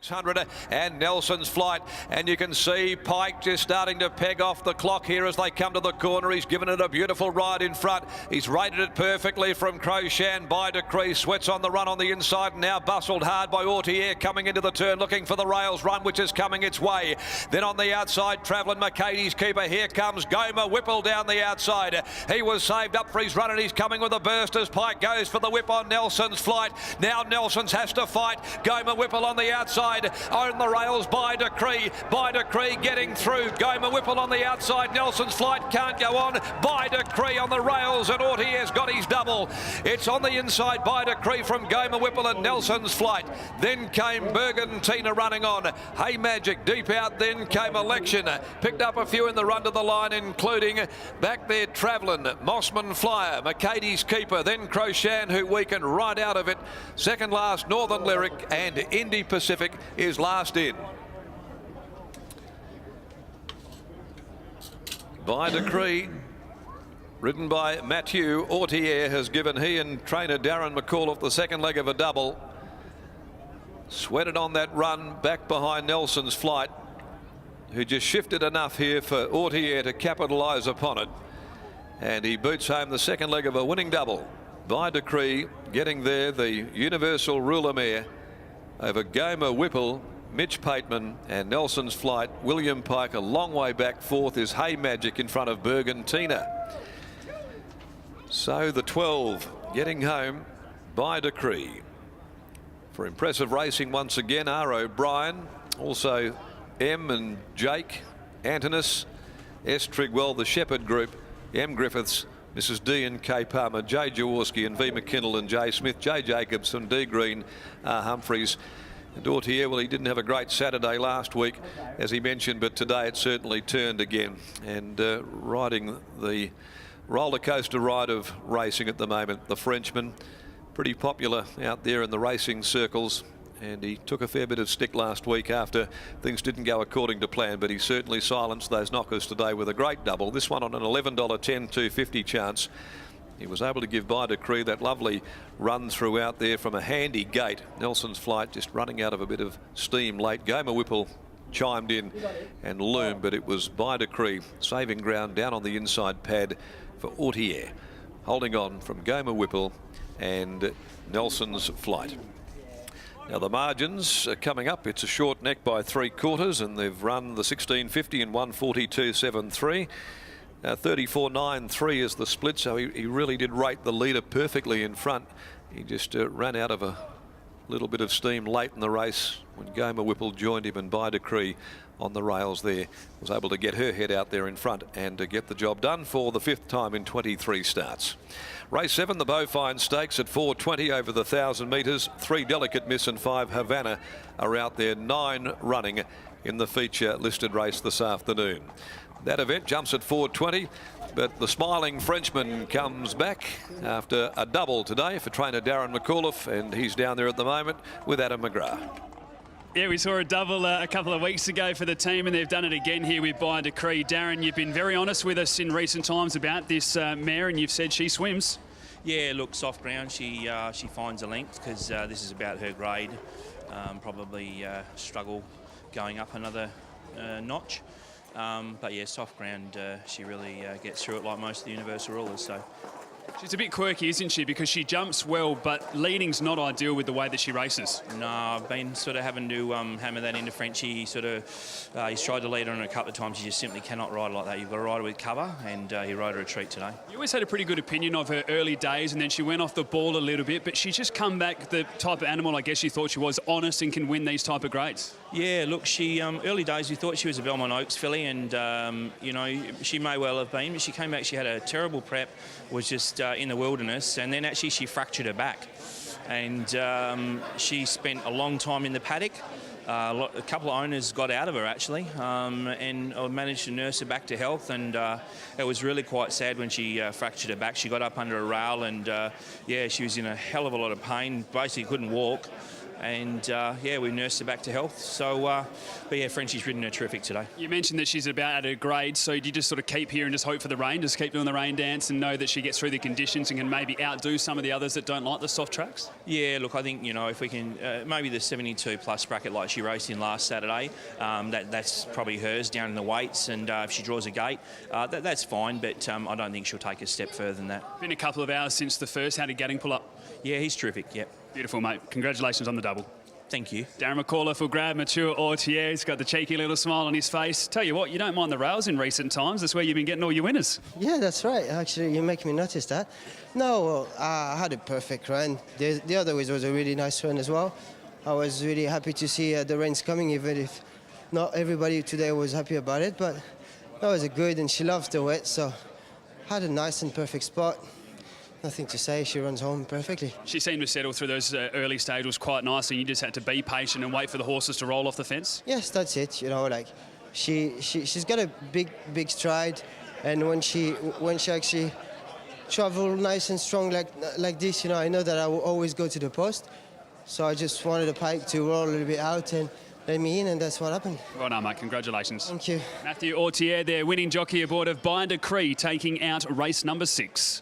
600 and Nelson's Flight, and you can see Pike just starting to peg off the clock here as they come to the corner. He's given it a beautiful ride in front. He's rated it perfectly from Croshan by Decree. Sweats on the run on the inside, now bustled hard by Autier coming into the turn, looking for the rails run, which is coming its way. Then on the outside, travelling Mercady's Keeper. Here comes Gomer Whipple down the outside. He was saved up for his run, and he's coming with a burst as Pike goes for the whip on Nelson's Flight. Now Nelson's has to fight. Gomer Whipple on the outside. On the rails by Decree. By Decree getting through. Gomer Whipple on the outside. Nelson's Flight can't go on. By Decree on the rails, and Autier's got his double. It's on the inside by Decree from Gomer Whipple and Nelson's Flight. Then came Bergantina running on. Hey Magic deep out. Then came Election. Picked up a few in the run to the line, including back there Travelin, Mossman Flyer, Mercady's Keeper, then Croshan, who weakened right out of it. Second last Northern Lyric, and Indy Pacific is last in. By Decree, ridden by Mathieu, Autier has given he and trainer Darren McCall the second leg of a double. Sweated on that run back behind Nelson's Flight, who just shifted enough here for Autier to capitalise upon it. And he boots home the second leg of a winning double. By Decree getting there, the universal ruler mare over Gomer Whipple, Mitch Pateman and Nelson's Flight. William Pike a long way back. Fourth is Hey Magic in front of Bergantina. So the 12 getting home by Decree. For impressive racing once again, R. O'Brien, also M and Jake, Antonis, S. Trigwell, the Shepherd Group, M. Griffiths, Mrs. D and K. Palmer, J. Jaworski and V. McKinnell and J. Smith, J. Jacobson, D. Green, Humphreys. And Autier, well, he didn't have a great Saturday last week, as he mentioned, but today it certainly turned again. And riding the roller coaster ride of racing at the moment, the Frenchman, pretty popular out there in the racing circles. And he took a fair bit of stick last week after things didn't go according to plan, but he certainly silenced those knockers today with a great double. This one on an $11.10 250 chance. He was able to give By Decree that lovely run throughout there from a handy gate. Nelson's Flight just running out of a bit of steam late. Gomer Whipple chimed in and loomed, but it was By Decree saving ground down on the inside pad for Autier, holding on from Gomer Whipple and Nelson's Flight. Now the margins are coming up. It's a short neck by 3/4, and they've run the 1650 in 142.73. 34.93 is the split, so he really did rate the leader perfectly in front. He just ran out of a little bit of steam late in the race when Gomer Whipple joined him, and By Decree on the rails there was able to get her head out there in front and to get the job done for the 5th time in 23 starts. Race 7, the Bovine Stakes at 4:20 over the 1,000 metres. 3 Delicate Miss and 5 Havana are out there. 9 running in the feature listed race this afternoon. That event jumps at 4:20, but the Smiling Frenchman comes back after a double today for trainer Darren McAuliffe, and he's down there at the moment with Adam McGrath. Yeah, we saw a double a couple of weeks ago for the team, and they've done it again here with By Decree. Darren, you've been very honest with us in recent times about this mare, and you've said she swims. Yeah, look, soft ground. She finds a length because this is about her grade. Probably struggle going up another notch. But yeah, soft ground, she really gets through it like most of the universal rulers. So she's a bit quirky, isn't she? Because she jumps well, but leading's not ideal with the way that she races. No, I've been sort of having to hammer that into Frenchie. Sort of, he's tried to lead her on a couple of times. You just simply cannot ride like that. You've got to ride her with cover, and he rode her a treat today. You always had a pretty good opinion of her early days, and then she went off the ball a little bit, but she's just come back the type of animal I guess you thought she was, honest and can win these type of grades. Yeah, look, she early days we thought she was a Belmont Oaks filly, and you know, she may well have been, but she came back, she had a terrible prep, was just in the wilderness, and then actually she fractured her back, and she spent a long time in the paddock. A couple of owners got out of her actually, and I managed to nurse her back to health, and it was really quite sad when she fractured her back. She got up under a rail, and yeah, she was in a hell of a lot of pain, basically couldn't walk. And yeah, we nursed her back to health. So, but yeah, Frenchie's ridden her terrific today. You mentioned that she's about at her grade, so do you just sort of keep here and just hope for the rain, just keep doing the rain dance and know that she gets through the conditions and can maybe outdo some of the others that don't like the soft tracks? Yeah, look, I think, you know, if we can, maybe the 72 plus bracket like she raced in last Saturday, that's probably hers down in the weights, and if she draws a gate, that's fine, but I don't think she'll take a step further than that. Been a couple of hours since the first. How did Gadding pull up? Yeah, he's terrific, yep. Beautiful, mate. Congratulations on the double. Thank you. Darren McCauliffe will grab Mature Ortier. He's got the cheeky little smile on his face. Tell you what, you don't mind the rails in recent times. That's where you've been getting all your winners. Yeah, that's right. Actually, you make me notice that. No, well, I had a perfect run. The other was a really nice run as well. I was really happy to see the rains coming, even if not everybody today was happy about it. But that was a good, and she loves the wet, so had a nice and perfect spot. Nothing to say, she runs home perfectly. She seemed to settle through those early stages quite nicely. You just had to be patient and wait for the horses to roll off the fence? Yes, that's it. You know, like she's got a big stride, and when she actually travel nice and strong like this, you know, I know that I will always go to the post. So I just wanted the pike to roll a little bit out and let me in, and that's what happened. Well done, mate. Congratulations. Thank you. Matthew Ortier, their winning jockey aboard of Binder Cree, taking out race number 6.